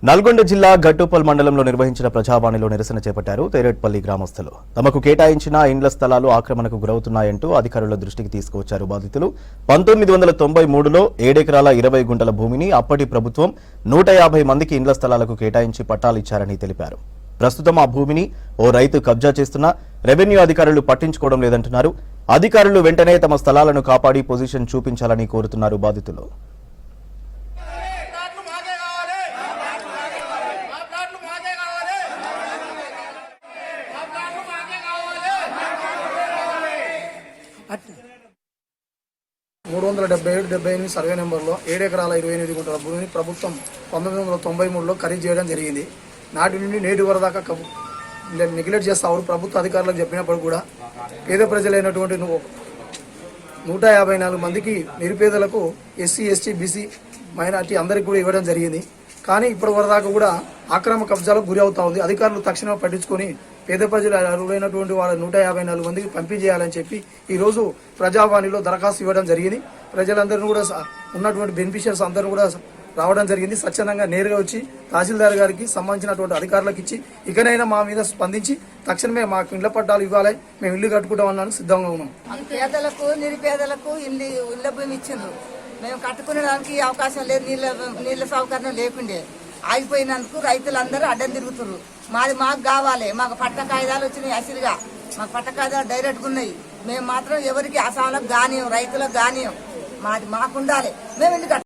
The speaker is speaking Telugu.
నల్గొండ జిల్లా గట్టుపల్ మండలంలో నిర్వహించిన ప్రజావాణిలో నిరసన చేపట్టారు తేరేట్పల్లి గ్రామస్తులు. తమకు కేటాయించిన ఇండ్ల స్థలాలు ఆక్రమణకు గురవుతున్నాయంటూ అధికారుల దృష్టికి తీసుకువచ్చారు బాధితులు. 1993లో 7 ఎకరాల 20 గుంటల భూమిని అప్పటి ప్రభుత్వం 150 మందికి ఇండ్ల స్థలాలకు కేటాయించి పట్టాలిచ్చారని తెలిపారు. ప్రస్తుతం ఆ భూమిని ఓ రైతు కబ్జా చేస్తున్నా రెవెన్యూ అధికారులు పట్టించుకోవడం లేదంటున్నారు. అధికారులు వెంటనే తమ స్థలాలను కాపాడి పొజిషన్ చూపించాలని కోరుతున్నారు బాధితులు. సర్వే నెంబర్లో 7 ఎకరాల 28 గుంటల భూమిని ప్రభుత్వం 1993లో ఖరీదు చేయడం జరిగింది. నాటి నుండి నేటి వరకు దాకా నెగ్లెక్ట్ చేస్తావు ప్రభుత్వ అధికారులకు చెప్పినప్పుడు కూడా పేద ప్రజలైనటువంటి 154 మందికి నిరుపేదలకు ఎస్సీ ఎస్టీ బీసీ మైనార్టీ అందరికీ కూడా ఇవ్వడం జరిగింది. కానీ ఇప్పటి వరకు దాకా కూడా ఆక్రమణ కబ్జాలకు గురి అవుతా ఉంది. అధికారులు తక్షణం పట్టించుకొని పేద ప్రజలు అర్హులైనటువంటి వాళ్ళ 154 మందికి పంపిణీ చేయాలని చెప్పి ఈరోజు ప్రజావాణిలో దరఖాస్తు ఇవ్వడం జరిగింది. ప్రజలందరూ కూడా ఉన్నటువంటి బెనిఫిషియర్స్ అందరూ కూడా రావడం జరిగింది. స్వచ్ఛందంగా నేరుగా వచ్చి తహసీల్దార్ గారికి సంబంధించినటువంటి అధికారులకు ఇచ్చి ఇకనైనా మా మీద స్పందించి తక్షణమే మాకు ఇండ్ల పట్టాలు ఇవ్వాలి, మేము ఇల్లు కట్టుకుంటామన్నాను సిద్ధంగా ఉన్నాం. పేదలకు నిరుపేదలకు ఇళ్ళ భూమి ఇచ్చిండ్రు. మేము కట్టుకునేదానికి అవకాశం లేదు, నీళ్ళ సౌకర్యం లేకుండే ఆగిపోయినందుకు రైతులందరూ అడ్డం తిరుగుతున్నారు. మాకు కావాలి, మాకు పట్ట కాయిదాలు వచ్చినాయి అసిరిగా, మాకు పట్ట కాయిదాలు డైరెక్ట్గా ఉన్నాయి. మేము మాత్రం ఎవరికి అసాలకు గానియం, రైతులకు గానియం, మాకు ఉండాలి, మేము ఇల్లు